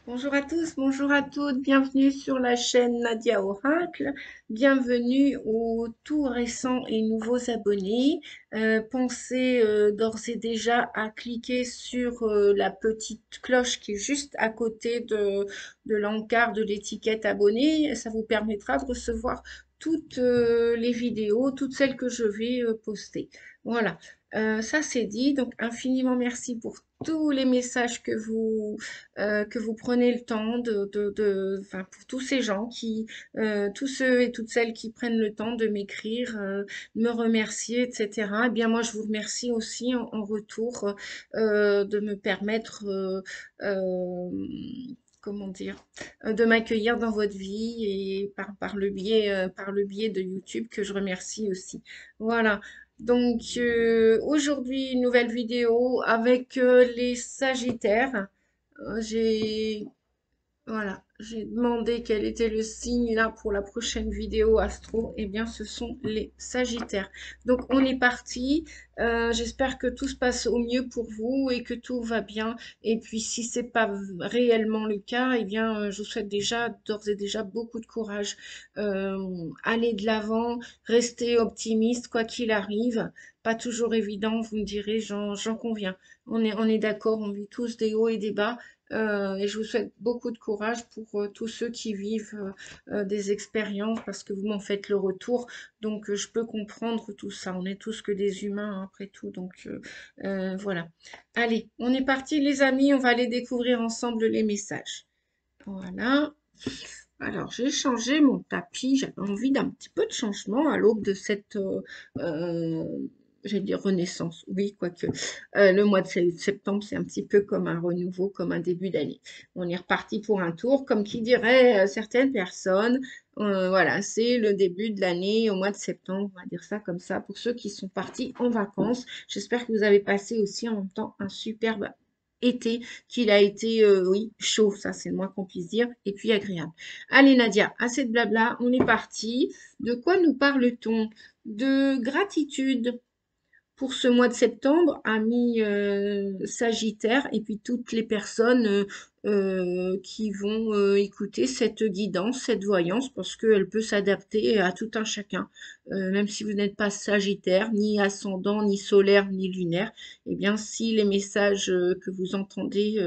Bonjour à tous, bonjour à toutes, bienvenue sur la chaîne Nadia Oracle, bienvenue aux tout récents et nouveaux abonnés. Pensez d'ores et déjà à cliquer sur la petite cloche qui est juste à côté de l'encart de l'étiquette abonné. Ça vous permettra de recevoir toutes les vidéos, toutes celles que je vais poster. Voilà. Ça c'est dit, donc infiniment merci pour tous les messages que vous prenez le temps enfin, pour tous ces gens tous ceux et toutes celles qui prennent le temps de m'écrire, de me remercier, etc. Eh bien, moi, je vous remercie aussi en retour de me permettre, comment dire, de m'accueillir dans votre vie et par le biais de YouTube que je remercie aussi. Voilà. Donc aujourd'hui, une nouvelle vidéo avec les Sagittaires. J'ai voilà, j'ai demandé quel était le signe là pour la prochaine vidéo astro. Eh bien, ce sont les Sagittaires. Donc, on est parti. J'espère que tout se passe au mieux pour vous et que tout va bien. Et puis, si c'est pas réellement le cas, eh bien, je vous souhaite déjà, d'ores et déjà, beaucoup de courage. Allez de l'avant, restez optimiste, quoi qu'il arrive. Pas toujours évident, vous me direz, j'en conviens. On est d'accord, on vit tous des hauts et des bas. Et je vous souhaite beaucoup de courage pour tous ceux qui vivent des expériences parce que vous m'en faites le retour. Donc, je peux comprendre tout ça. On est tous que des humains hein, après tout. Donc, voilà. Allez, on est parti les amis. On va aller découvrir ensemble les messages. Voilà. Alors, j'ai changé mon tapis. J'avais envie d'un petit peu de changement à l'aube de cette, euh, j'allais dire renaissance. Oui, quoique. Le mois de septembre, c'est un petit peu comme un renouveau, comme un début d'année. On est reparti pour un tour, comme qui dirait certaines personnes. Voilà, c'est le début de l'année au mois de septembre. On va dire ça comme ça pour ceux qui sont partis en vacances. J'espère que vous avez passé aussi en même temps un superbe été qu'il a été, oui, chaud, ça c'est le moins qu'on puisse dire, et puis agréable. Allez Nadia, assez de blabla, on est parti. De quoi nous parle-t-on? De gratitude pour ce mois de septembre, amis Sagittaire, et puis toutes les personnes qui vont écouter cette guidance, cette voyance, parce qu'elle peut s'adapter à tout un chacun. Même si vous n'êtes pas Sagittaire, ni ascendant, ni solaire, ni lunaire, eh bien, si les messages que vous entendez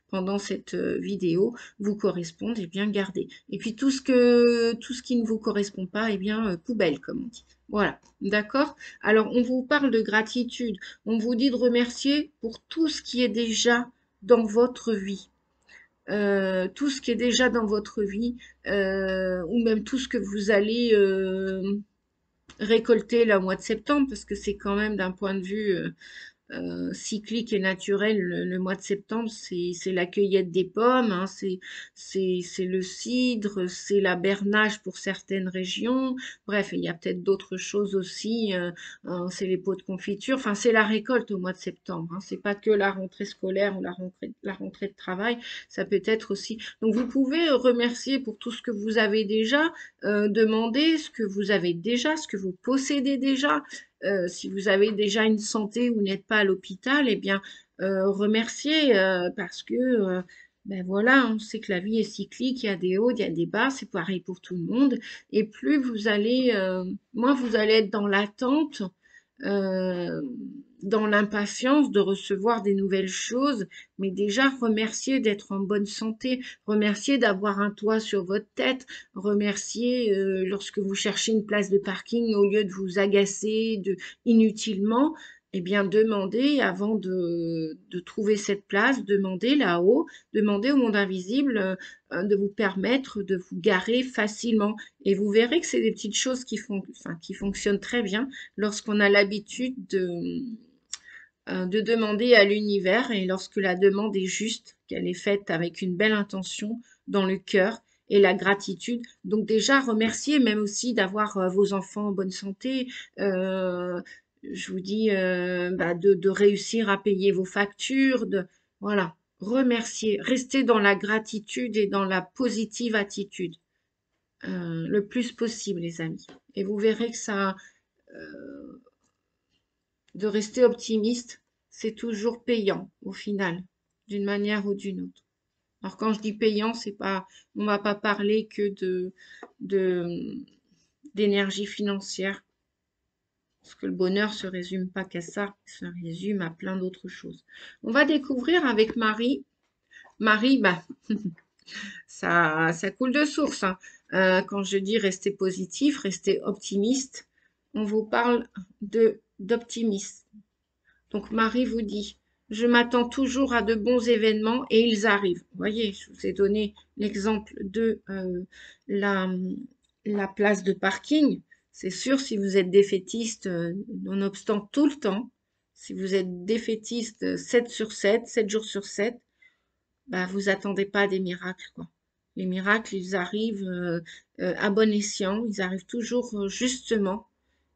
pendant cette vidéo vous correspondent, eh bien, gardez. Et puis tout ce qui ne vous correspond pas, eh bien, poubelle, comme on dit. Voilà, d'accord? Alors, on vous parle de gratitude. On vous dit de remercier pour tout ce qui est déjà dans votre vie. Tout ce qui est déjà dans votre vie, ou même tout ce que vous allez récolter là au mois de septembre, parce que c'est quand même d'un point de vue cyclique et naturel. Le mois de septembre, c'est la cueillette des pommes, hein, c'est le cidre, c'est la bernage pour certaines régions. Bref, il y a peut-être d'autres choses aussi. C'est les pots de confiture. Enfin, c'est la récolte au mois de septembre. Hein. C'est pas que la rentrée scolaire ou la rentrée de travail. Ça peut être aussi. Donc, vous pouvez remercier pour tout ce que vous avez déjà, demander ce que vous avez déjà, ce que vous possédez déjà. Si vous avez déjà une santé, vous n'êtes pas à l'hôpital, eh bien, remerciez parce que, ben voilà, on sait que la vie est cyclique, il y a des hauts, il y a des bas, c'est pareil pour tout le monde. Et plus vous allez, moins vous allez être dans l'attente, euh, dans l'impatience de recevoir des nouvelles choses, mais déjà remercier d'être en bonne santé, remercier d'avoir un toit sur votre tête, remercier lorsque vous cherchez une place de parking au lieu de vous agacer inutilement, eh bien demandez avant de trouver cette place, demandez là-haut, demandez au monde invisible de vous permettre de vous garer facilement. Et vous verrez que c'est des petites choses enfin, qui fonctionnent très bien lorsqu'on a l'habitude de demander à l'univers et lorsque la demande est juste, qu'elle est faite avec une belle intention dans le cœur et la gratitude. Donc déjà, remercier même aussi d'avoir vos enfants en bonne santé. Euh, je vous dis bah, de réussir à payer vos factures. Voilà, remercier. Rester dans la gratitude et dans la positive attitude le plus possible, les amis. Et vous verrez que ça, de rester optimiste, c'est toujours payant au final, d'une manière ou d'une autre. Alors quand je dis payant, c'est pas, on va pas parler que de d'énergie financière, parce que le bonheur se résume pas qu'à ça, il se résume à plein d'autres choses. On va découvrir avec Marie. Marie, bah, ça coule de source, hein. Quand je dis rester positif, rester optimiste, on vous parle de d'optimisme. Donc Marie vous dit, je m'attends toujours à de bons événements et ils arrivent. Vous voyez, je vous ai donné l'exemple de la, la place de parking. C'est sûr, si vous êtes défaitiste, nonobstant tout le temps, si vous êtes défaitiste 7 sur 7, 7 jours sur 7, bah, vous attendez pas des miracles, quoi. Les miracles, ils arrivent à bon escient, ils arrivent toujours justement.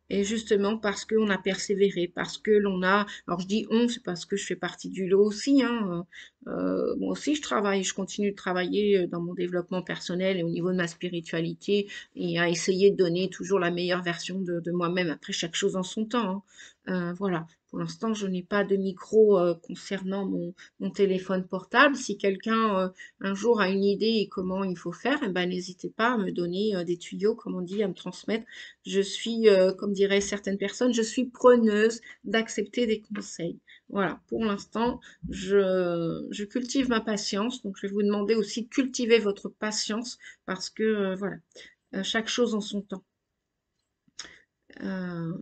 Et justement parce qu'on a persévéré, parce que l'on a, alors je dis on, c'est parce que je fais partie du lot aussi, hein. Moi aussi je travaille, je continue de travailler dans mon développement personnel et au niveau de ma spiritualité et à essayer de donner toujours la meilleure version de moi-même. Après, chaque chose en son temps, hein. Voilà. Pour l'instant, je n'ai pas de micro concernant mon téléphone portable. Si quelqu'un un jour a une idée et comment il faut faire, eh ben, n'hésitez pas à me donner des tuyaux, comme on dit, à me transmettre. Je suis, comme diraient certaines personnes, je suis preneuse d'accepter des conseils. Voilà, pour l'instant, je cultive ma patience. Donc, je vais vous demander aussi de cultiver votre patience parce que, voilà, chaque chose en son temps. Euh,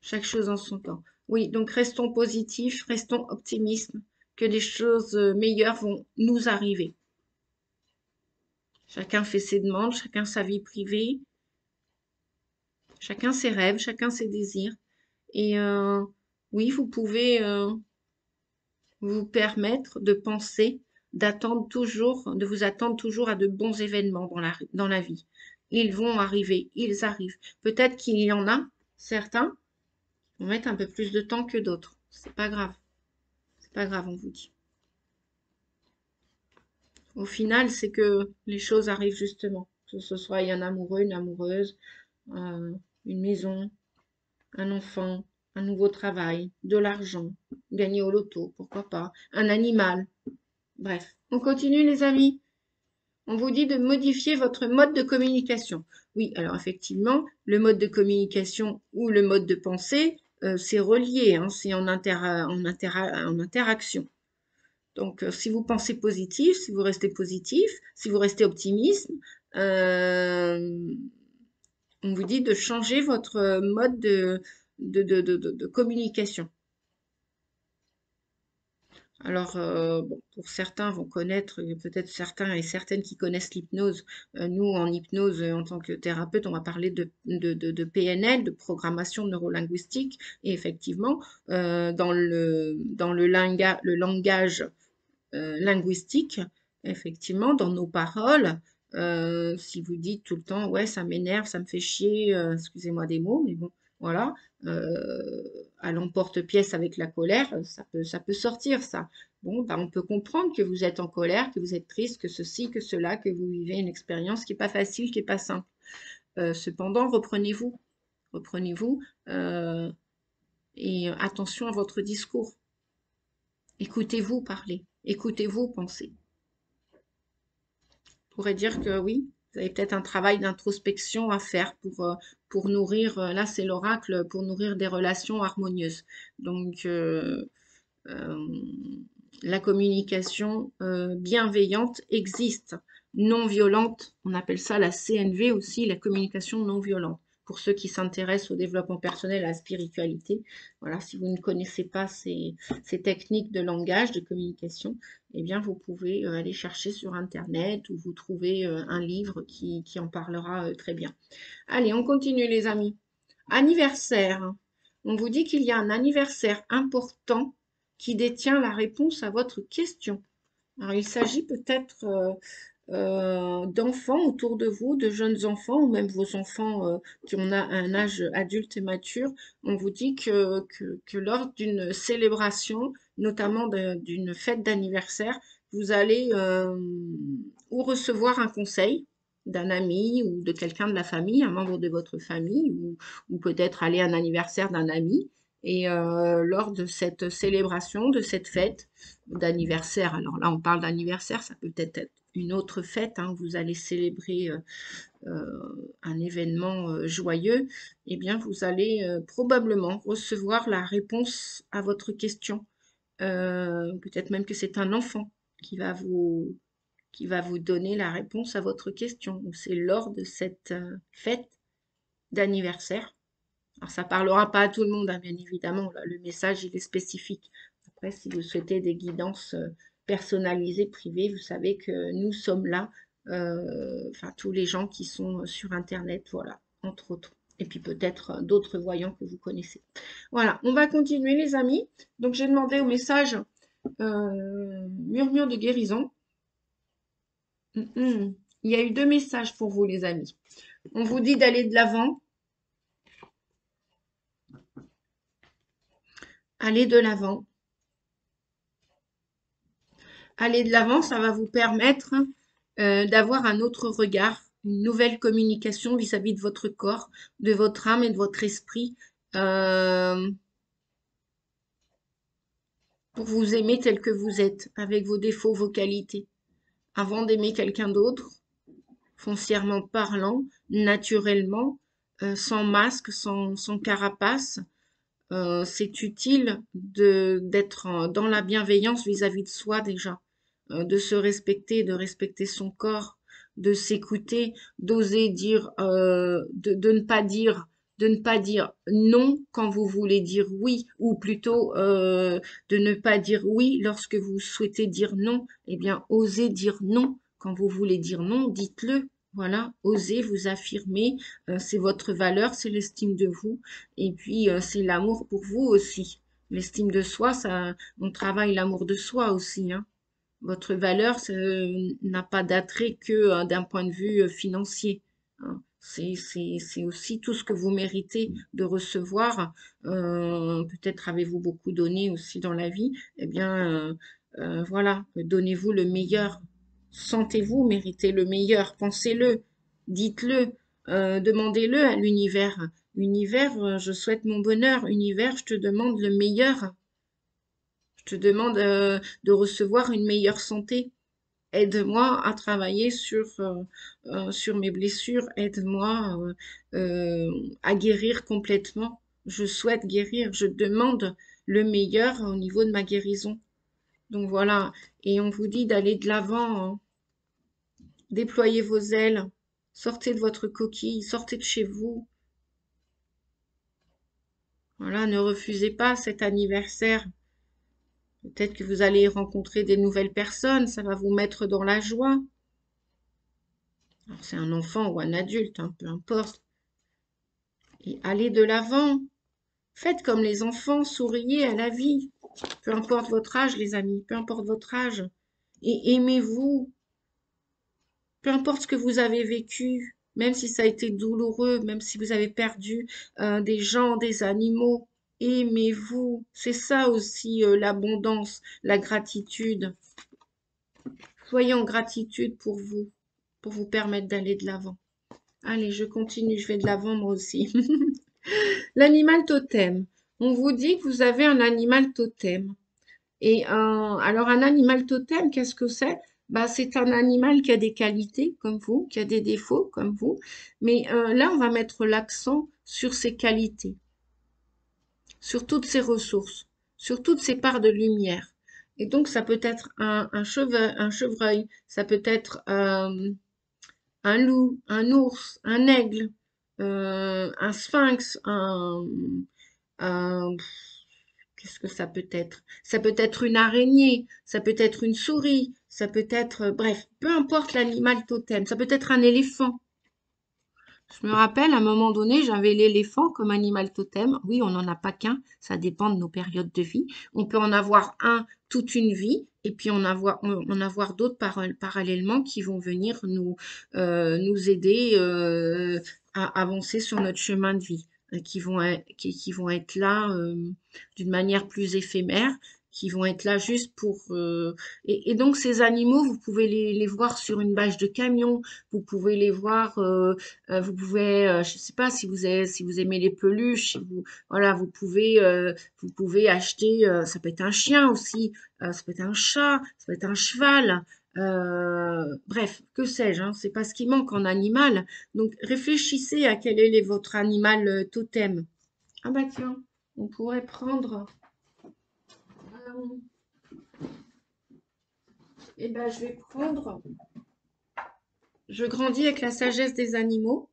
chaque chose en son temps. Oui, donc restons positifs, restons optimistes, que des choses meilleures vont nous arriver. Chacun fait ses demandes, chacun sa vie privée, chacun ses rêves, chacun ses désirs. Et oui, vous pouvez vous permettre de penser, d'attendre toujours, de vous attendre toujours à de bons événements dans la vie. Ils vont arriver, ils arrivent. Peut-être qu'il y en a certains qui vont mettre un peu plus de temps que d'autres. C'est pas grave. C'est pas grave, on vous dit. Au final, c'est que les choses arrivent justement. Que ce soit un amoureux, une amoureuse, euh, une maison, un enfant, un nouveau travail, de l'argent, gagner au loto, pourquoi pas, un animal. Bref, on continue les amis. On vous dit de modifier votre mode de communication. Oui, alors effectivement, le mode de communication ou le mode de pensée, c'est relié, hein, c'est en interaction. Donc, si vous pensez positif, si vous restez positif, si vous restez optimiste, euh, on vous dit de changer votre mode de communication. Alors, bon, pour certains vont connaître, peut-être certains et certaines qui connaissent l'hypnose. Nous, en hypnose, en tant que thérapeute, on va parler de PNL, de programmation neurolinguistique. Et effectivement, le langage linguistique, effectivement, dans nos paroles, si vous dites tout le temps, ouais, ça m'énerve, ça me fait chier, excusez-moi des mots, mais bon, voilà, à l'emporte-pièce avec la colère, ça peut sortir, ça. Bon, bah, on peut comprendre que vous êtes en colère, que vous êtes triste, que ceci, que cela, que vous vivez une expérience qui n'est pas facile, qui n'est pas simple. Cependant, reprenez-vous, reprenez-vous, et attention à votre discours. Écoutez-vous parler, écoutez-vous penser. Pourrait dire que oui, vous avez peut-être un travail d'introspection à faire pour nourrir, là c'est l'oracle, pour nourrir des relations harmonieuses. Donc, euh, la communication bienveillante existe, non violente, on appelle ça la CNV aussi, la communication non violente. Pour ceux qui s'intéressent au développement personnel, à la spiritualité, voilà, si vous ne connaissez pas ces techniques de langage, de communication, eh bien, vous pouvez aller chercher sur Internet ou vous trouvez un livre qui en parlera très bien. Allez, on continue les amis. Anniversaire. On vous dit qu'il y a un anniversaire important qui détient la réponse à votre question. Alors, il s'agit peut-être d'enfants autour de vous, de jeunes enfants, ou même vos enfants qui ont un âge adulte et mature. On vous dit que lors d'une célébration, notamment d'une fête d'anniversaire, vous allez ou recevoir un conseil d'un ami ou de quelqu'un de la famille, un membre de votre famille, ou peut-être aller à un anniversaire d'un ami. Et lors de cette célébration, de cette fête d'anniversaire, alors là on parle d'anniversaire, ça peut être une autre fête, hein, vous allez célébrer un événement joyeux, eh bien vous allez probablement recevoir la réponse à votre question. Peut-être même que c'est un enfant qui va vous donner la réponse à votre question. Ou c'est lors de cette fête d'anniversaire. Alors, ça parlera pas à tout le monde, hein, bien évidemment. Là, le message, il est spécifique. Après, si vous souhaitez des guidances personnalisées, privées, vous savez que nous sommes là. Enfin, tous les gens qui sont sur Internet, voilà, entre autres. Et puis peut-être d'autres voyants que vous connaissez. Voilà, on va continuer, les amis. Donc, j'ai demandé au message murmure de guérison. Il y a eu 2 messages pour vous, les amis. On vous dit d'aller de l'avant. Allez de l'avant. Aller de l'avant, ça va vous permettre d'avoir un autre regard, une nouvelle communication vis-à-vis de votre corps, de votre âme et de votre esprit, euh, pour vous aimer tel que vous êtes, avec vos défauts, vos qualités. Avant d'aimer quelqu'un d'autre, foncièrement parlant, naturellement, sans masque, sans carapace, c'est utile d'être dans la bienveillance vis-à-vis de soi déjà, de se respecter, de respecter son corps, de s'écouter, d'oser dire, de ne pas dire non quand vous voulez dire oui, ou plutôt de ne pas dire oui lorsque vous souhaitez dire non. Eh bien, osez dire non quand vous voulez dire non, dites-le. Voilà, osez vous affirmer, c'est votre valeur, c'est l'estime de vous. Et puis, c'est l'amour pour vous aussi. L'estime de soi, ça, on travaille l'amour de soi aussi, hein. Votre valeur n'a pas d'attrait que d'un point de vue financier, hein. C'est aussi tout ce que vous méritez de recevoir. Peut-être avez-vous beaucoup donné aussi dans la vie. Eh bien, voilà, donnez-vous le meilleur. Sentez-vous mériter le meilleur. Pensez-le, dites-le, demandez-le à l'univers. Univers, je souhaite mon bonheur. Univers, je te demande le meilleur. Je te demande de recevoir une meilleure santé. Aide-moi à travailler sur mes blessures. Aide-moi à guérir complètement. Je souhaite guérir. Je demande le meilleur au niveau de ma guérison. Donc voilà. Et on vous dit d'aller de l'avant, hein. Déployez vos ailes. Sortez de votre coquille. Sortez de chez vous. Voilà. Ne refusez pas cet anniversaire. Peut-être que vous allez rencontrer des nouvelles personnes. Ça va vous mettre dans la joie. Alors, c'est un enfant ou un adulte, hein, peu importe. Et allez de l'avant. Faites comme les enfants, souriez à la vie. Peu importe votre âge, les amis, peu importe votre âge. Et aimez-vous. Peu importe ce que vous avez vécu, même si ça a été douloureux, même si vous avez perdu des gens, des animaux. Aimez-vous. C'est ça aussi l'abondance, la gratitude. Soyez en gratitude pour vous permettre d'aller de l'avant. Allez, je continue, je vais de l'avant moi aussi. L'animal totem. On vous dit que vous avez un animal totem. Et alors un animal totem, qu'est-ce que c'est? Bah, c'est un animal qui a des qualités comme vous, qui a des défauts comme vous. Mais là, on va mettre l'accent sur ses qualités, sur toutes ses ressources, sur toutes ses parts de lumière. Et donc, ça peut être un chevreuil, ça peut être un loup, un ours, un aigle, un sphinx, un- qu'est-ce que ça peut être? Ça peut être une araignée, ça peut être une souris, ça peut être, bref, peu importe l'animal totem, ça peut être un éléphant. Je me rappelle, à un moment donné, j'avais l'éléphant comme animal totem. Oui, on n'en a pas qu'un, ça dépend de nos périodes de vie. On peut en avoir un toute une vie et puis en avoir d'autres parallèlement qui vont venir nous aider à avancer sur notre chemin de vie, qui vont être là d'une manière plus éphémère qui vont être là juste pour... et donc ces animaux, vous pouvez les voir sur une bâche de camion, vous pouvez les voir, vous pouvez, je sais pas si vous aimez les peluches, si vous, voilà, vous pouvez acheter, ça peut être un chien aussi, ça peut être un chat, ça peut être un cheval. Bref, que sais-je, hein, c'est pas ce qui manque en animal. Donc réfléchissez à quel est votre animal totem. Ah bah tiens, on pourrait prendre. Euh, eh ben je vais prendre. Je grandis avec la sagesse des animaux,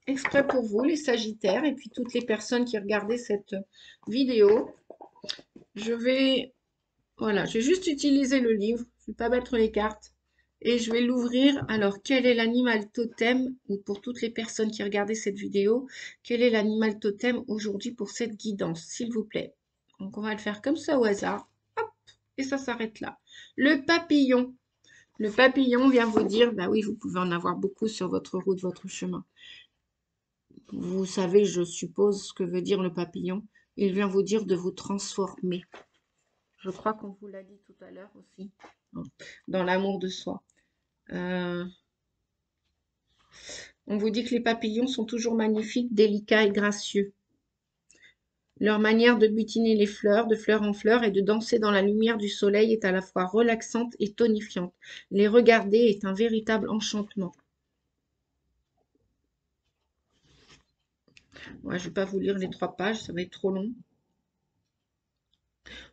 exprès pour vous, les Sagittaires, et puis toutes les personnes qui regardaient cette vidéo. Je vais, voilà, je vais juste utiliser le livre, je ne vais pas mettre les cartes, et je vais l'ouvrir. Alors, quel est l'animal totem, ou pour toutes les personnes qui regardaient cette vidéo, quel est l'animal totem aujourd'hui pour cette guidance, s'il vous plaît? Donc, on va le faire comme ça au hasard. Hop, et ça s'arrête là. Le papillon. Le papillon vient vous dire, bah oui, vous pouvez en avoir beaucoup sur votre route, votre chemin. Vous savez, je suppose, ce que veut dire le papillon. Il vient vous dire de vous transformer. Je crois qu'on vous l'a dit tout à l'heure aussi, hein, dans l'amour de soi. On vous dit que les papillons sont toujours magnifiques, délicats et gracieux. Leur manière de butiner les fleurs, de fleur en fleur, et de danser dans la lumière du soleil est à la fois relaxante et tonifiante. Les regarder est un véritable enchantement. Ouais, je ne vais pas vous lire les 3 pages, ça va être trop long.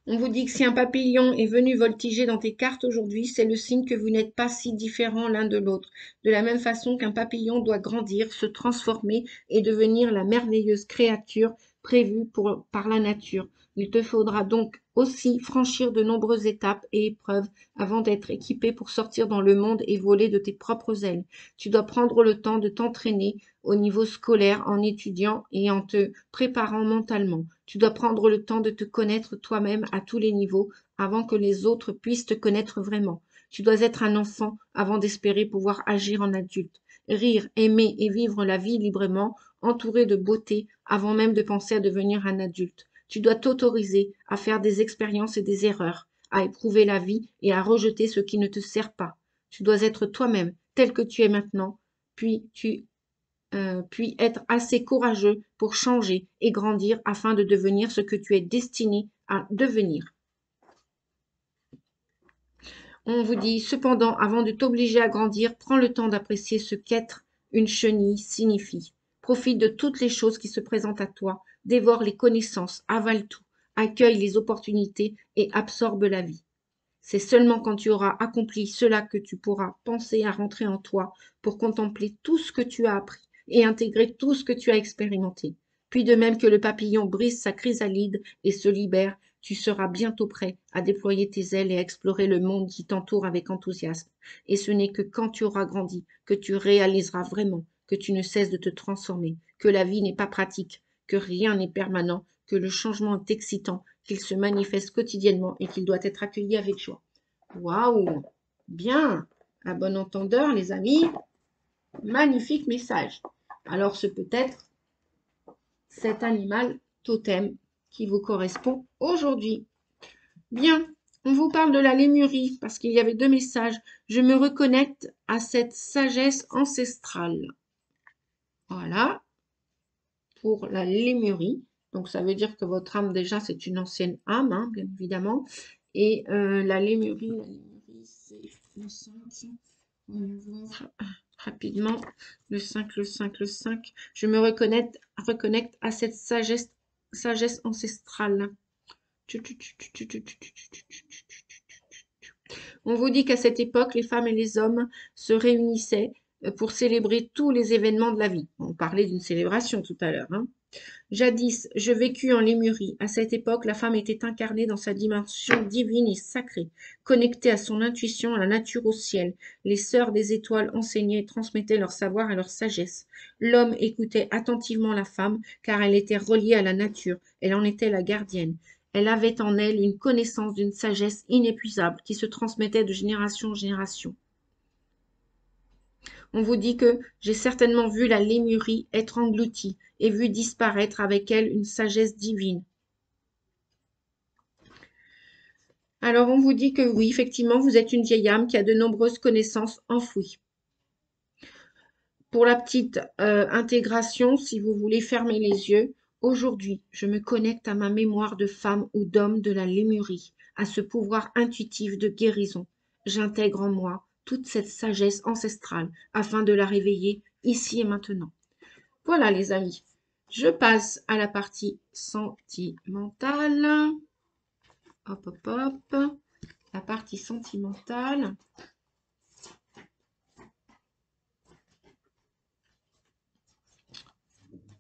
On vous dit que si un papillon est venu voltiger dans tes cartes aujourd'hui, c'est le signe que vous n'êtes pas si différents l'un de l'autre. De la même façon qu'un papillon doit grandir, se transformer et devenir la merveilleuse créature prévue par la nature. Il te faudra donc aussi franchir de nombreuses étapes et épreuves avant d'être équipé pour sortir dans le monde et voler de tes propres ailes. Tu dois prendre le temps de t'entraîner au niveau scolaire en étudiant et en te préparant mentalement. Tu dois prendre le temps de te connaître toi-même à tous les niveaux avant que les autres puissent te connaître vraiment. Tu dois être un enfant avant d'espérer pouvoir agir en adulte. Rire, aimer et vivre la vie librement, entouré de beauté avant même de penser à devenir un adulte. Tu dois t'autoriser à faire des expériences et des erreurs, à éprouver la vie et à rejeter ce qui ne te sert pas. Tu dois être toi-même, tel que tu es maintenant, puis être assez courageux pour changer et grandir afin de devenir ce que tu es destiné à devenir. On vous dit cependant, avant de t'obliger à grandir, prends le temps d'apprécier ce qu'être une chenille signifie. Profite de toutes les choses qui se présentent à toi, dévore les connaissances, avale tout, accueille les opportunités et absorbe la vie. C'est seulement quand tu auras accompli cela que tu pourras penser à rentrer en toi pour contempler tout ce que tu as appris et intégrer tout ce que tu as expérimenté. Puis de même que le papillon brise sa chrysalide et se libère, tu seras bientôt prêt à déployer tes ailes et à explorer le monde qui t'entoure avec enthousiasme. Et ce n'est que quand tu auras grandi que tu réaliseras vraiment que tu ne cesses de te transformer, que la vie n'est pas pratique, que rien n'est permanent, que le changement est excitant, qu'il se manifeste quotidiennement et qu'il doit être accueilli avec joie. Waouh! Bien! À bon entendeur, les amis, magnifique message. Alors, ce peut être cet animal totem qui vous correspond aujourd'hui. Bien, on vous parle de la lémurie parce qu'il y avait 2 messages. Je me reconnecte à cette sagesse ancestrale. Voilà, pour la lémurie. Donc, ça veut dire que votre âme, déjà, c'est une ancienne âme, hein, bien évidemment. Et la lémurie c'est le 5. On va voir rapidement. Le 5, le 5, le 5. Je me reconnecte à cette sagesse ancestrale. On vous dit qu'à cette époque, les femmes et les hommes se réunissaient pour célébrer tous les événements de la vie. On parlait d'une célébration tout à l'heure, hein. Jadis, je vécus en Lémurie. À cette époque, la femme était incarnée dans sa dimension divine et sacrée, connectée à son intuition, à la nature, au ciel. Les sœurs des étoiles enseignaient et transmettaient leur savoir et leur sagesse. L'homme écoutait attentivement la femme, car elle était reliée à la nature. Elle en était la gardienne. Elle avait en elle une connaissance d'une sagesse inépuisable qui se transmettait de génération en génération. On vous dit que j'ai certainement vu la lémurie être engloutie et vu disparaître avec elle une sagesse divine. Alors, on vous dit que oui, effectivement, vous êtes une vieille âme qui a de nombreuses connaissances enfouies. Pour la petite intégration, si vous voulez fermer les yeux, aujourd'hui, je me connecte à ma mémoire de femme ou d'homme de la Lémurie, à ce pouvoir intuitif de guérison. J'intègre en moi toute cette sagesse ancestrale afin de la réveiller ici et maintenant. Voilà les amis, je passe à la partie sentimentale. Hop, hop, hop. La partie sentimentale.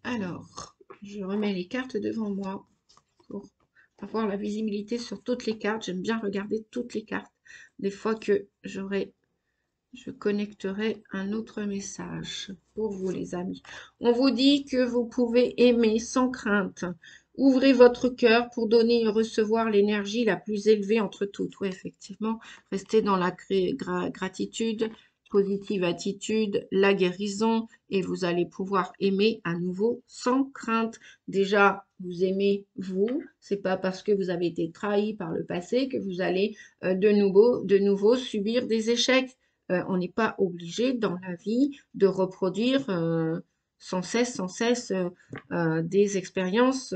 Alors, je remets les cartes devant moi pour avoir la visibilité sur toutes les cartes. J'aime bien regarder toutes les cartes. Des fois que je connecterai un autre message pour vous les amis. On vous dit que vous pouvez aimer sans crainte. Ouvrez votre cœur pour donner et recevoir l'énergie la plus élevée entre toutes. Oui, effectivement, restez dans la gratitude, positive attitude, la guérison, et vous allez pouvoir aimer à nouveau sans crainte. Déjà, vous aimez vous, c'est pas parce que vous avez été trahi par le passé que vous allez de nouveau subir des échecs. On n'est pas obligé dans la vie de reproduire sans cesse des expériences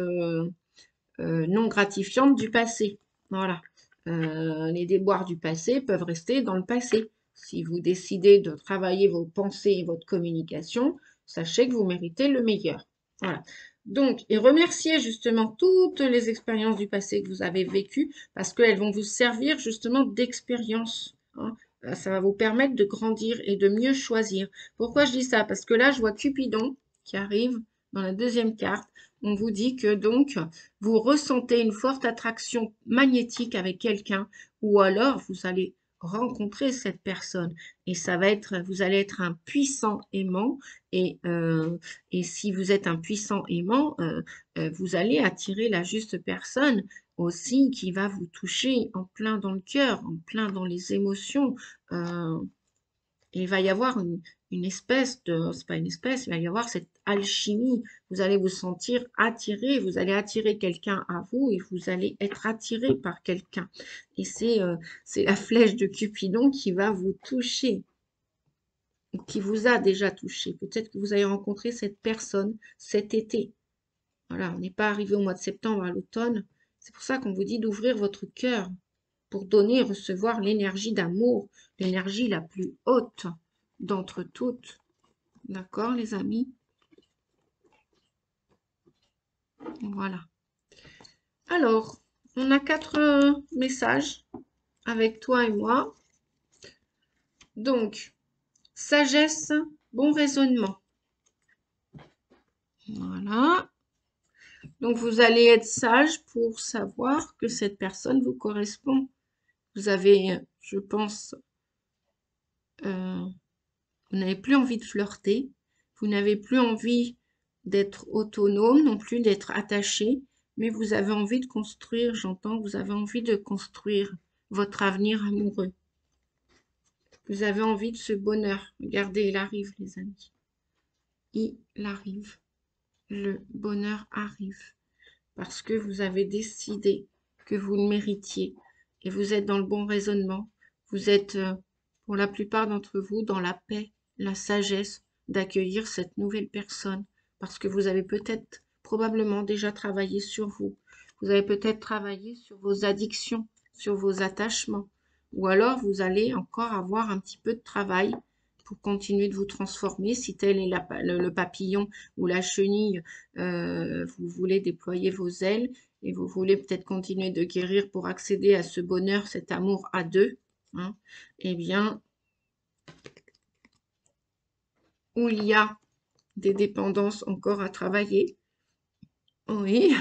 non gratifiantes du passé. Voilà. Les déboires du passé peuvent rester dans le passé. Si vous décidez de travailler vos pensées et votre communication, sachez que vous méritez le meilleur. Voilà. Donc, et remerciez justement toutes les expériences du passé que vous avez vécues parce qu'elles vont vous servir justement d'expérience. Hein. Ça va vous permettre de grandir et de mieux choisir. Pourquoi je dis ça? Parce que là, je vois Cupidon qui arrive dans la deuxième carte. On vous dit que donc, vous ressentez une forte attraction magnétique avec quelqu'un ou alors vous allez rencontrer cette personne et ça va être, vous allez être un puissant aimant et si vous êtes un puissant aimant, vous allez attirer la juste personne aussi qui va vous toucher en plein dans le cœur, en plein dans les émotions. euh, et il va y avoir une espèce de, c'est pas une espèce, il va y avoir cette alchimie. Vous allez vous sentir attiré, vous allez attirer quelqu'un à vous et vous allez être attiré par quelqu'un. Et c'est la flèche de Cupidon qui va vous toucher, ou qui vous a déjà touché. Peut-être que vous avez rencontré cette personne cet été. Voilà, on n'est pas arrivé au mois de septembre à l'automne. C'est pour ça qu'on vous dit d'ouvrir votre cœur pour donner et recevoir l'énergie d'amour, l'énergie la plus haute d'entre toutes. D'accord, les amis? Voilà. Alors, on a 4 messages avec toi et moi. Donc, sagesse, bon raisonnement. Voilà. Donc, vous allez être sage pour savoir que cette personne vous correspond. Vous avez, je pense, vous n'avez plus envie de flirter. Vous n'avez plus envie d'être autonome non plus, d'être attaché. Mais vous avez envie de construire, j'entends, vous avez envie de construire votre avenir amoureux. Vous avez envie de ce bonheur. Regardez, il arrive, les amis. Il arrive. Le bonheur arrive. Parce que vous avez décidé que vous le méritiez. Et vous êtes dans le bon raisonnement. Vous êtes, pour la plupart d'entre vous, dans la paix, la sagesse d'accueillir cette nouvelle personne. Parce que vous avez peut-être, probablement déjà travaillé sur vous. Vous avez peut-être travaillé sur vos addictions, sur vos attachements. Ou alors vous allez encore avoir un petit peu de travail pour continuer de vous transformer. Si tel est le papillon ou la chenille, vous voulez déployer vos ailes et vous voulez peut-être continuer de guérir pour accéder à ce bonheur, cet amour à deux, hein, eh bien, où il y a des dépendances encore à travailler, oui,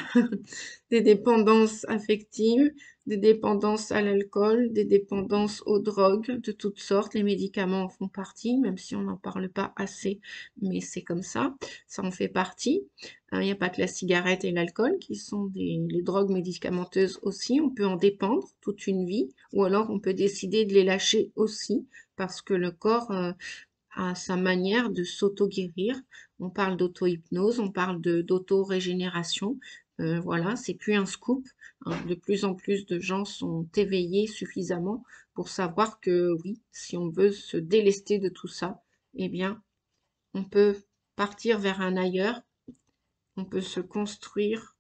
des dépendances affectives, des dépendances à l'alcool, des dépendances aux drogues de toutes sortes. Les médicaments en font partie, même si on n'en parle pas assez, mais c'est comme ça en fait partie. Il n'y a pas que la cigarette et l'alcool qui sont les drogues médicamenteuses aussi. On peut en dépendre toute une vie, ou alors on peut décider de les lâcher aussi, parce que le corps à sa manière de s'auto-guérir. On parle d'auto-hypnose, on parle d'auto-régénération. Voilà, c'est plus un scoop, hein. De plus en plus de gens sont éveillés suffisamment pour savoir que oui, si on veut se délester de tout ça, eh bien, on peut partir vers un ailleurs, on peut se construire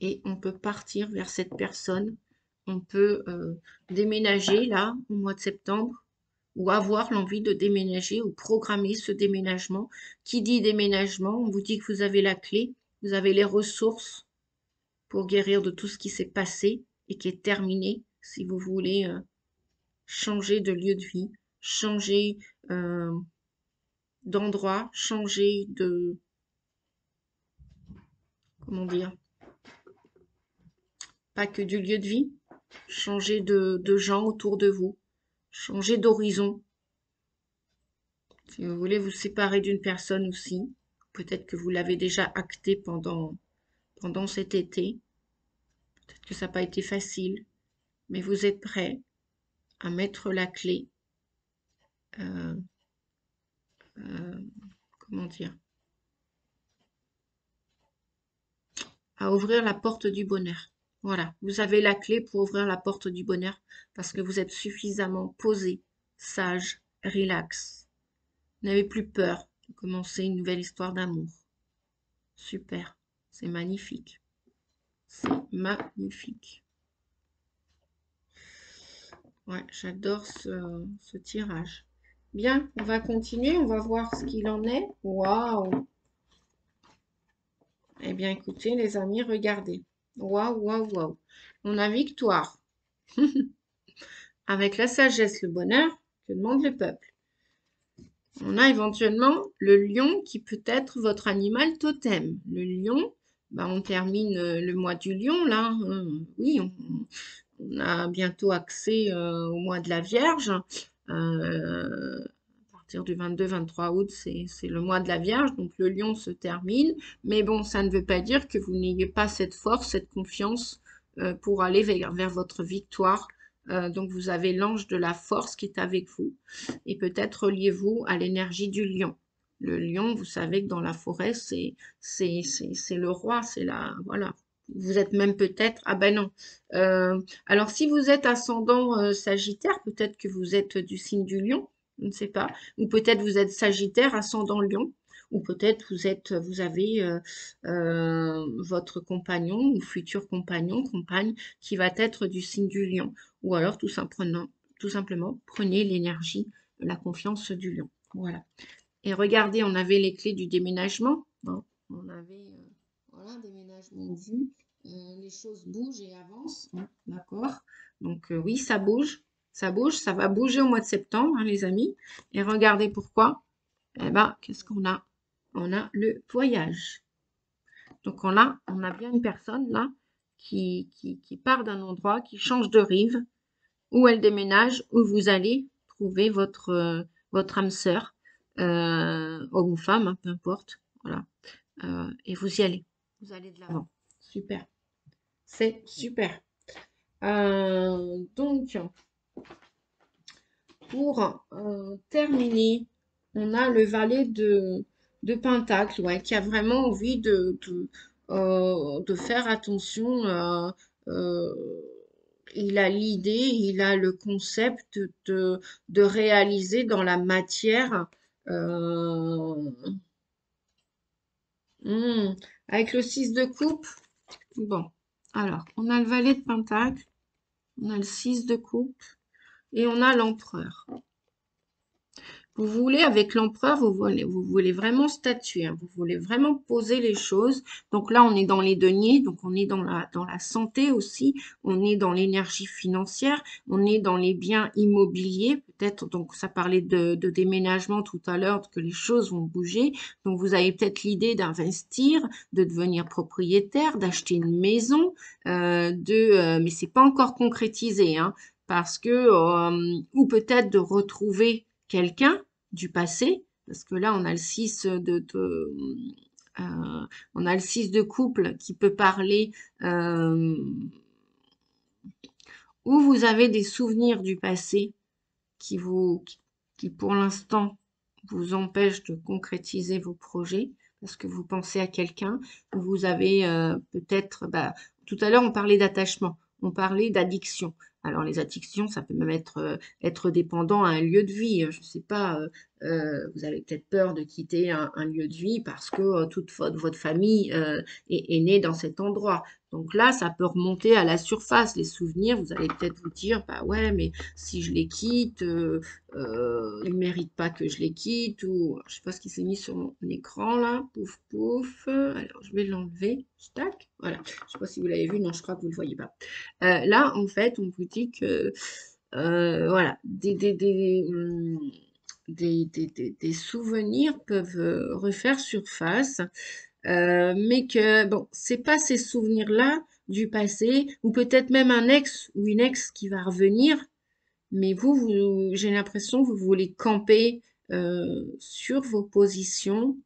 et on peut partir vers cette personne. On peut déménager là au mois de septembre ou avoir l'envie de déménager ou programmer ce déménagement. Qui dit déménagement, on vous dit que vous avez la clé, vous avez les ressources pour guérir de tout ce qui s'est passé et qui est terminé. Si vous voulez changer de lieu de vie, changer d'endroit, changer de, comment dire, pas que du lieu de vie, changer de gens autour de vous, changer d'horizon. Si vous voulez vous séparer d'une personne aussi, peut-être que vous l'avez déjà acté pendant cet été, peut-être que ça n'a pas été facile, mais vous êtes prêt à mettre la clé, euh, comment dire, à ouvrir la porte du bonheur. Voilà, vous avez la clé pour ouvrir la porte du bonheur parce que vous êtes suffisamment posé, sage, relax. Vous n'avez plus peur de commencer une nouvelle histoire d'amour. Super, c'est magnifique. C'est magnifique. Ouais, j'adore ce tirage. Bien, on va continuer, on va voir ce qu'il en est. Waouh! Eh bien, écoutez, les amis, regardez. Waouh, waouh, waouh. On a victoire. Avec la sagesse, le bonheur, que demande le peuple. On a éventuellement le lion qui peut être votre animal totem. Le lion, bah, on termine le mois du lion, là. Oui, on a bientôt accès au mois de la Vierge. À partir du 22-23 août, c'est le mois de la Vierge, donc le lion se termine. Mais bon, ça ne veut pas dire que vous n'ayez pas cette force, cette confiance pour aller vers votre victoire. Donc vous avez l'ange de la force qui est avec vous. Et peut-être reliez-vous à l'énergie du lion. Le lion, vous savez que dans la forêt, c'est le roi, c'est la... Voilà. Vous êtes même peut-être... Ah ben non. Alors si vous êtes ascendant Sagittaire, peut-être que vous êtes du signe du lion, je ne sais pas. Ou peut-être vous êtes Sagittaire, ascendant lion. Ou peut-être vous avez votre compagnon ou futur compagnon, compagne, qui va être du signe du lion. Ou alors tout simplement prenez l'énergie, la confiance du lion. Voilà. Et regardez, on avait les clés du déménagement, hein. On avait voilà, déménagement vu. Les choses bougent et avancent, hein, d'accord. Donc oui, ça bouge, ça va bouger au mois de septembre, hein, les amis. Et regardez pourquoi. Eh ben, qu'est-ce qu'on a? On a le voyage. Donc on a bien une personne là qui part d'un endroit, qui change de rive, où elle déménage, où vous allez trouver votre âme sœur, homme ou femme, hein, peu importe. Voilà. Et vous y allez. Vous allez de l'avant. Super. C'est super. Donc, pour terminer, on a le valet de Pentacle, ouais, qui a vraiment envie de faire attention. Euh, il a l'idée, il a le concept de réaliser dans la matière. euh, hmm, avec le 6 de coupe. Bon, alors, on a le valet de Pentacle, on a le 6 de coupe et on a l'empereur. Vous voulez, avec l'empereur, vous voulez vraiment statuer, hein, vous voulez vraiment poser les choses. Donc là, on est dans les deniers, donc on est dans la santé aussi, on est dans l'énergie financière, on est dans les biens immobiliers, peut-être, donc ça parlait de déménagement tout à l'heure, que les choses vont bouger. Donc vous avez peut-être l'idée d'investir, de devenir propriétaire, d'acheter une maison, mais c'est pas encore concrétisé, hein, parce que, ou peut-être de retrouver quelqu'un du passé, parce que là on a le 6 on a le 6 de couple qui peut parler où vous avez des souvenirs du passé qui pour l'instant vous empêchent de concrétiser vos projets. parce que vous pensez à quelqu'un, vous avez peut-être, bah, tout à l'heure on parlait d'attachement, on parlait d'addiction. Alors les addictions, ça peut même être dépendant à un lieu de vie. Je ne sais pas, vous avez peut-être peur de quitter un lieu de vie parce que toute votre famille est née dans cet endroit. Donc là, ça peut remonter à la surface, les souvenirs. Vous allez peut-être vous dire, bah ouais, mais si je les quitte, ils ne méritent pas que je les quitte. Ou je sais pas ce qui s'est mis sur mon écran là. Pouf, pouf. Alors, je vais l'enlever. Tac. Voilà. Je sais pas si vous l'avez vu. Non, je crois que vous ne le voyez pas. Là, en fait, on vous dit que voilà, des souvenirs peuvent refaire surface, mais que bon, c'est pas ces souvenirs-là du passé, ou peut-être même un ex ou une ex qui va revenir, mais j'ai l'impression que vous voulez camper sur vos positions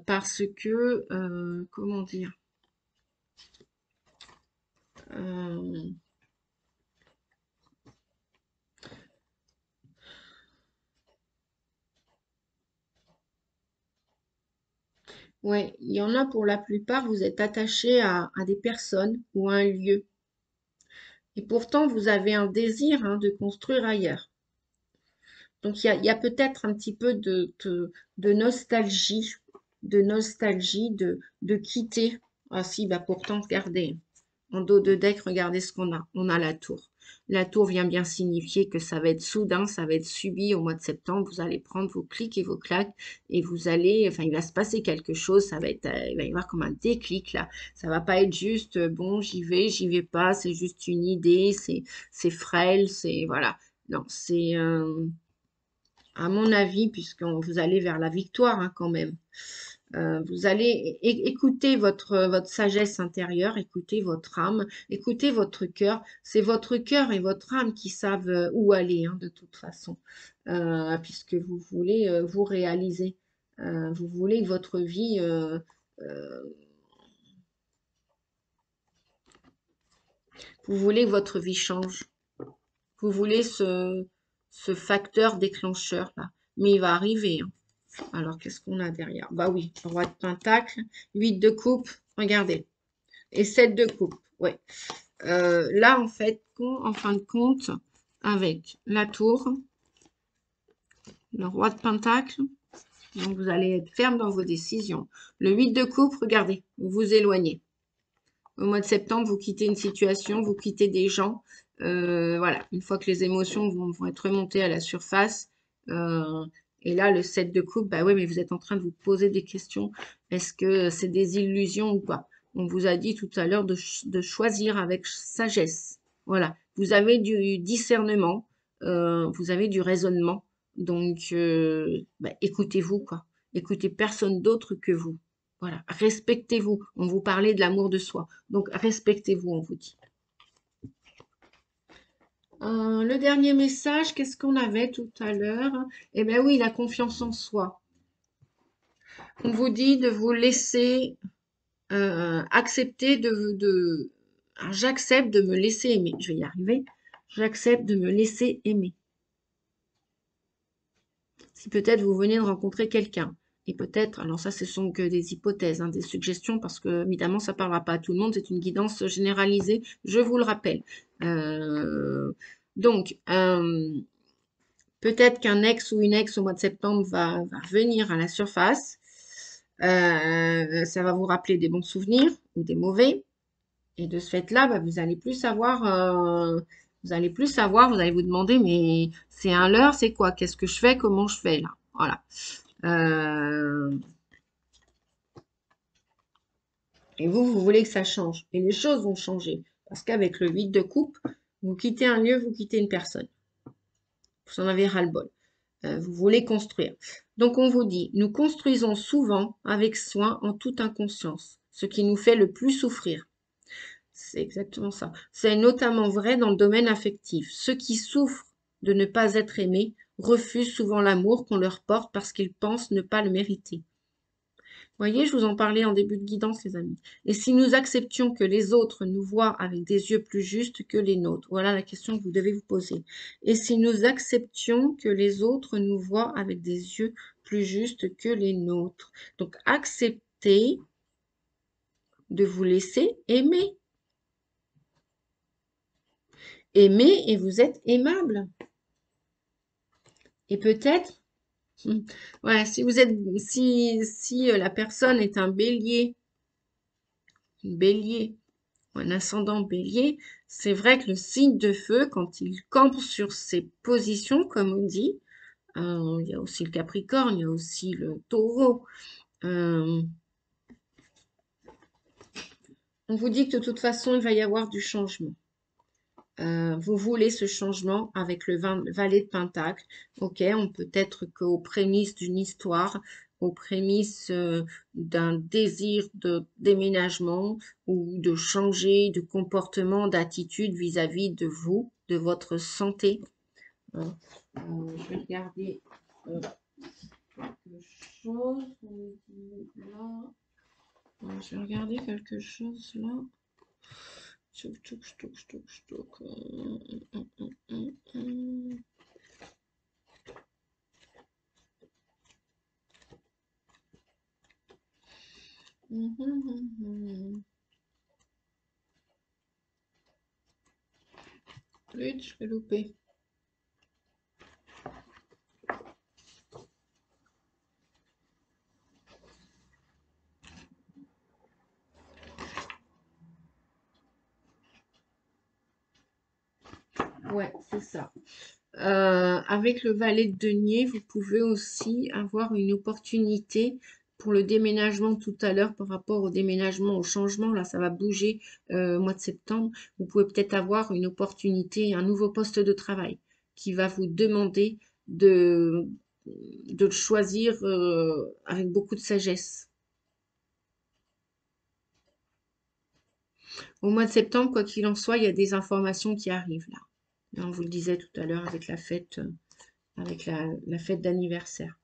parce que, comment dire, euh, ouais, il y en a pour la plupart, vous êtes attaché à des personnes ou à un lieu. Et pourtant, vous avez un désir hein, de construire ailleurs. Donc, il y a peut-être un petit peu de nostalgie, de quitter. Ah si, bah pourtant, regardez, en dos de deck, regardez ce qu'on a. On a la tour. La tour vient bien signifier que ça va être soudain, ça va être subi au mois de septembre. Vous allez prendre vos clics et vos claques et vous allez, enfin, il va se passer quelque chose. Ça va être, il va y avoir comme un déclic là. Ça va pas être juste, bon, j'y vais pas. C'est juste une idée, c'est frêle, c'est voilà. Non, c'est à mon avis, puisque vous allez vers la victoire hein, quand même. Vous allez écouter votre sagesse intérieure, écouter votre âme, écouter votre cœur. C'est votre cœur et votre âme qui savent où aller, hein, de toute façon, puisque vous voulez vous réaliser. Vous voulez que votre vie, euh, vous voulez que votre vie change. Vous voulez ce facteur déclencheur là. Mais il va arriver, hein. Alors, qu'est-ce qu'on a derrière? Bah oui, roi de pentacle, 8 de coupe, regardez. Et 7 de coupe, ouais. Là, en fait, en fin de compte, avec la tour, le roi de pentacle, donc vous allez être ferme dans vos décisions. Le 8 de coupe, regardez, vous vous éloignez. Au mois de septembre, vous quittez une situation, vous quittez des gens. Voilà, une fois que les émotions vont être remontées à la surface. Et là, le 7 de coupe, bah oui, mais vous êtes en train de vous poser des questions. Est-ce que c'est des illusions ou pas? On vous a dit tout à l'heure de choisir avec sagesse. Voilà, vous avez du discernement, vous avez du raisonnement. Donc, bah, écoutez-vous, quoi. Écoutez personne d'autre que vous. Voilà, respectez-vous. On vous parlait de l'amour de soi. Donc, respectez-vous, on vous dit. Le dernier message, qu'est-ce qu'on avait tout à l'heure? Eh bien oui, la confiance en soi. On vous dit de vous laisser accepter Alors, j'accepte de me laisser aimer. Je vais y arriver. J'accepte de me laisser aimer. Si peut-être vous venez de rencontrer quelqu'un, et peut-être, alors ça ce sont que des hypothèses, hein, des suggestions, parce que évidemment ça ne parlera pas à tout le monde, c'est une guidance généralisée, je vous le rappelle. Donc, peut-être qu'un ex ou une ex au mois de septembre va revenir à la surface. Ça va vous rappeler des bons souvenirs ou des mauvais. Et de ce fait-là, bah, vous allez plus savoir, vous allez plus savoir, vous allez vous demander, mais c'est un leurre, c'est quoi? Qu'est-ce que je fais? Comment je fais là? Voilà. Euh, et vous voulez que ça change. Et les choses vont changer. Parce qu'avec le 8 de coupe, vous quittez un lieu, vous quittez une personne. Vous en avez ras-le-bol. Vous voulez construire. Donc on vous dit, nous construisons souvent avec soin en toute inconscience, ce qui nous fait le plus souffrir. C'est exactement ça. C'est notamment vrai dans le domaine affectif. Ceux qui souffrent de ne pas être aimés refusent souvent l'amour qu'on leur porte parce qu'ils pensent ne pas le mériter. Voyez, je vous en parlais en début de guidance, les amis. Et si nous acceptions que les autres nous voient avec des yeux plus justes que les nôtres? Voilà la question que vous devez vous poser. Et si nous acceptions que les autres nous voient avec des yeux plus justes que les nôtres? Donc, acceptez de vous laisser aimer. Aimer et vous êtes aimable. Et peut-être, ouais, si vous êtes, si la personne est un bélier, une bélier, ou un ascendant bélier, c'est vrai que le signe de feu, quand il campe sur ses positions, comme on dit, il y a aussi le Capricorne, il y a aussi le Taureau. On vous dit que de toute façon, il va y avoir du changement. Vous voulez ce changement avec le valet de Pentacle. Ok, on peut être qu'aux prémices d'une histoire, aux prémices d'un désir de déménagement ou de changer de comportement, d'attitude vis-à-vis de vous, de votre santé. Hein. Je vais regarder quelque chose. On me dit là. Je vais regarder quelque chose là. Tchouk, tchouk, tchouk, tchouk, tchouk. Flûte, je vais louper. Ouais, c'est ça. Avec le valet de denier, vous pouvez aussi avoir une opportunité pour le déménagement tout à l'heure par rapport au déménagement, au changement. Là, ça va bouger au mois de septembre. Vous pouvez peut-être avoir une opportunité, un nouveau poste de travail qui va vous demander de le choisir avec beaucoup de sagesse. Au mois de septembre, quoi qu'il en soit, il y a des informations qui arrivent là. Et on vous le disait tout à l'heure avec la fête, la fête d'anniversaire.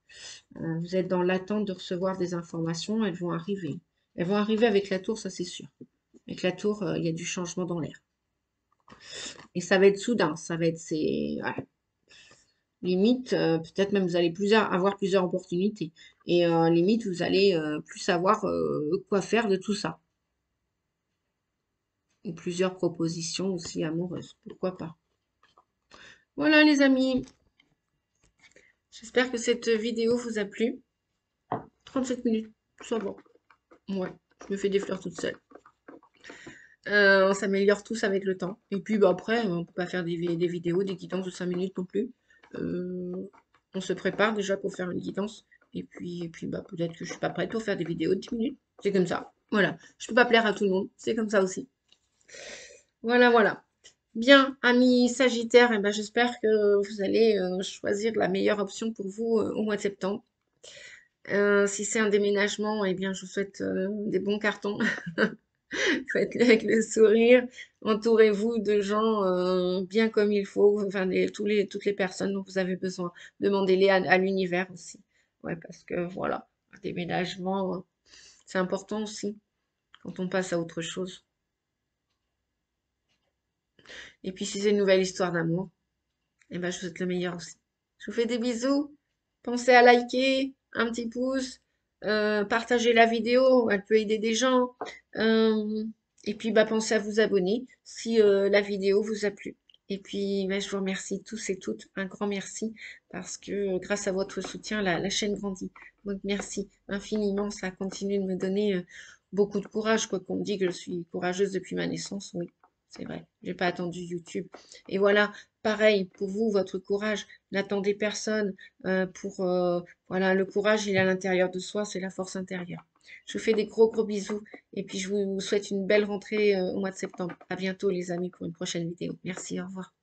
Vous êtes dans l'attente de recevoir des informations, elles vont arriver. Elles vont arriver avec la tour, ça c'est sûr. Avec la tour, il y a du changement dans l'air. Et ça va être soudain, ça va être, voilà. Limite, peut-être même vous allez avoir plusieurs opportunités. Et limite, vous allez plus savoir quoi faire de tout ça. Et plusieurs propositions aussi amoureuses, pourquoi pas. Voilà les amis, j'espère que cette vidéo vous a plu. 37 minutes, ça va. Ouais, je me fais des fleurs toute seule. On s'améliore tous avec le temps. Et puis bah, après, on ne peut pas faire des vidéos, des guidances de 5 minutes non plus. On se prépare déjà pour faire une guidance. Et puis bah, peut-être que je suis pas prête pour faire des vidéos de 10 minutes. C'est comme ça. Voilà. Je peux pas plaire à tout le monde. C'est comme ça aussi. Voilà, voilà. Bien, amis Sagittaires, eh ben, j'espère que vous allez choisir la meilleure option pour vous au mois de septembre. Si c'est un déménagement, eh bien, je vous souhaite des bons cartons. Faites-le avec le sourire. Entourez-vous de gens bien comme il faut. Enfin, toutes les personnes dont vous avez besoin. Demandez-les à l'univers aussi. Ouais, parce que voilà, un déménagement, c'est important aussi quand on passe à autre chose. Et puis, si c'est une nouvelle histoire d'amour, eh ben, je vous souhaite le meilleur aussi. Je vous fais des bisous. Pensez à liker, un petit pouce, partagez la vidéo, elle peut aider des gens. Euh, et puis, bah, pensez à vous abonner si la vidéo vous a plu. Et puis, bah, je vous remercie tous et toutes, un grand merci, parce que grâce à votre soutien, la chaîne grandit. Donc, merci infiniment, ça continue de me donner beaucoup de courage, quoi qu'on me dit que je suis courageuse depuis ma naissance, oui, c'est vrai, j'ai pas attendu YouTube. Et voilà, pareil, pour vous, votre courage, n'attendez personne voilà, le courage, il est à l'intérieur de soi, c'est la force intérieure. Je vous fais des gros gros bisous et puis je vous souhaite une belle rentrée au mois de septembre. À bientôt les amis pour une prochaine vidéo. Merci, au revoir.